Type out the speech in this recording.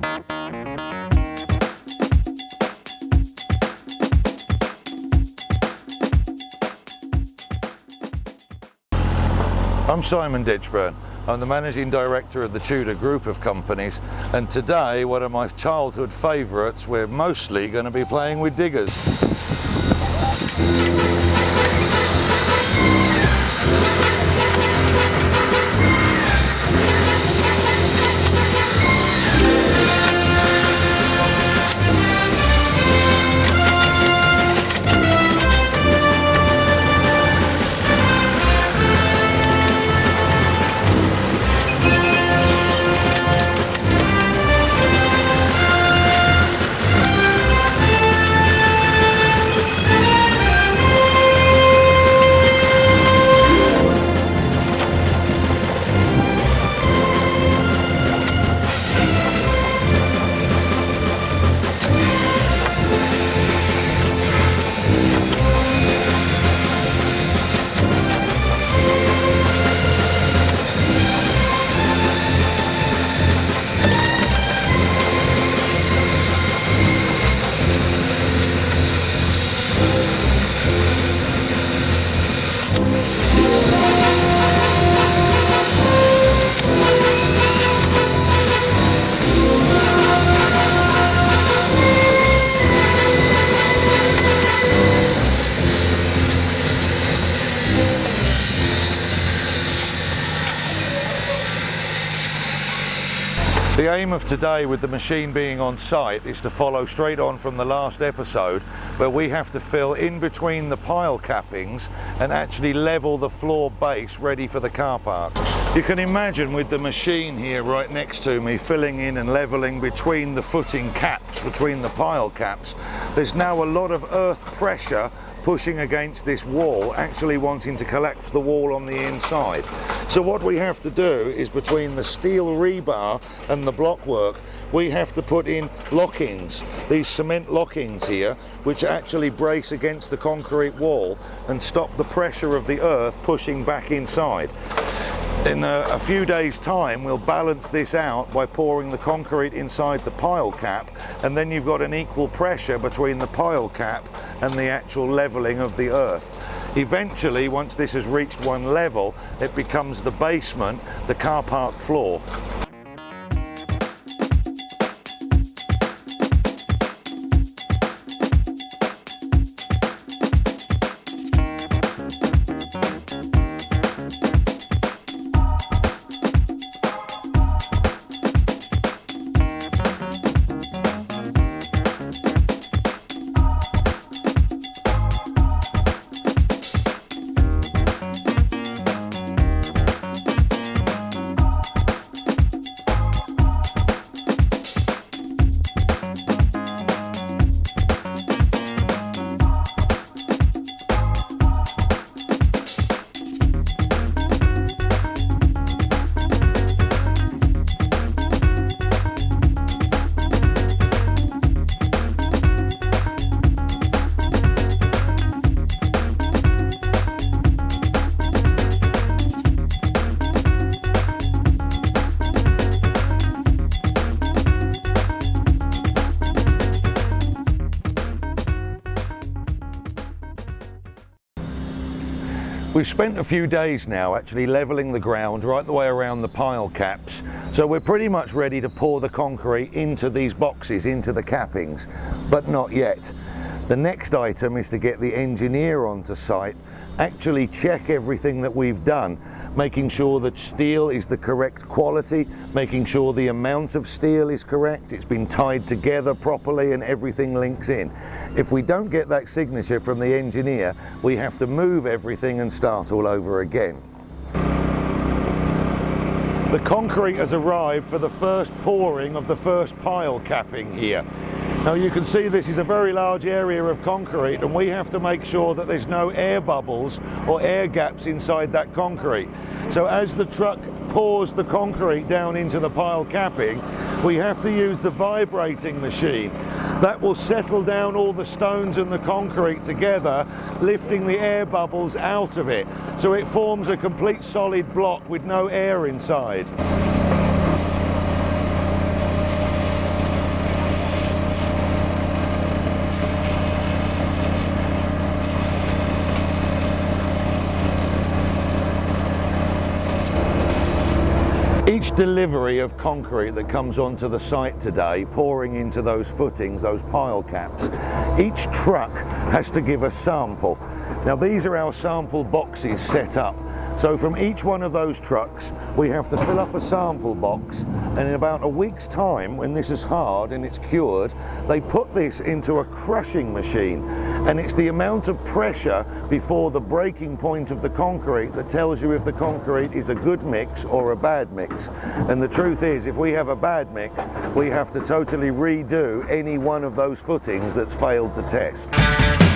I'm Simon Ditchburn. I'm the Managing Director of the Tudor Group of Companies, and today, one of my childhood favourites, we're mostly going to be playing with diggers. The aim of today, with the machine being on site, is to follow straight on from the last episode, where we have to fill in between the pile cappings and actually level the floor base ready for the car park. You can imagine with the machine here right next to me filling in and leveling between the footing caps, between the pile caps, there's now a lot of earth pressure pushing against this wall, actually wanting to collapse the wall on the inside. So what we have to do is, between the steel rebar and the blockwork, we have to put in lock-ins, these cement lock-ins here, which actually brace against the concrete wall and stop the pressure of the earth pushing back inside. In a few days' time, we'll balance this out by pouring the concrete inside the pile cap, and then you've got an equal pressure between the pile cap and the actual levelling of the earth. Eventually, once this has reached one level, it becomes the basement, the car park floor. We've spent a few days now actually levelling the ground right the way around the pile caps, so we're pretty much ready to pour the concrete into these boxes, into the cappings, but not yet. The next item is to get the engineer onto site, actually check everything that we've done, making sure that steel is the correct quality, making sure the amount of steel is correct, it's been tied together properly and everything links in. If we don't get that signature from the engineer, we have to move everything and start all over again. The concrete has arrived for the first pouring of the first pile capping here. Now you can see this is a very large area of concrete, and we have to make sure that there's no air bubbles or air gaps inside that concrete. So as the truck pours the concrete down into the pile capping, we have to use the vibrating machine. That will settle down all the stones and the concrete together, lifting the air bubbles out of it, so it forms a complete solid block with no air inside. delivery of concrete that comes onto the site today, pouring into those footings, those pile caps, each truck has to give a sample. Now these are our sample boxes set up. So from each one of those trucks, we have to fill up a sample box, and in about a week's time, when this is hard and it's cured, they put this into a crushing machine, and it's the amount of pressure before the breaking point of the concrete that tells you if the concrete is a good mix or a bad mix. And the truth is, if we have a bad mix, we have to totally redo any one of those footings that's failed the test.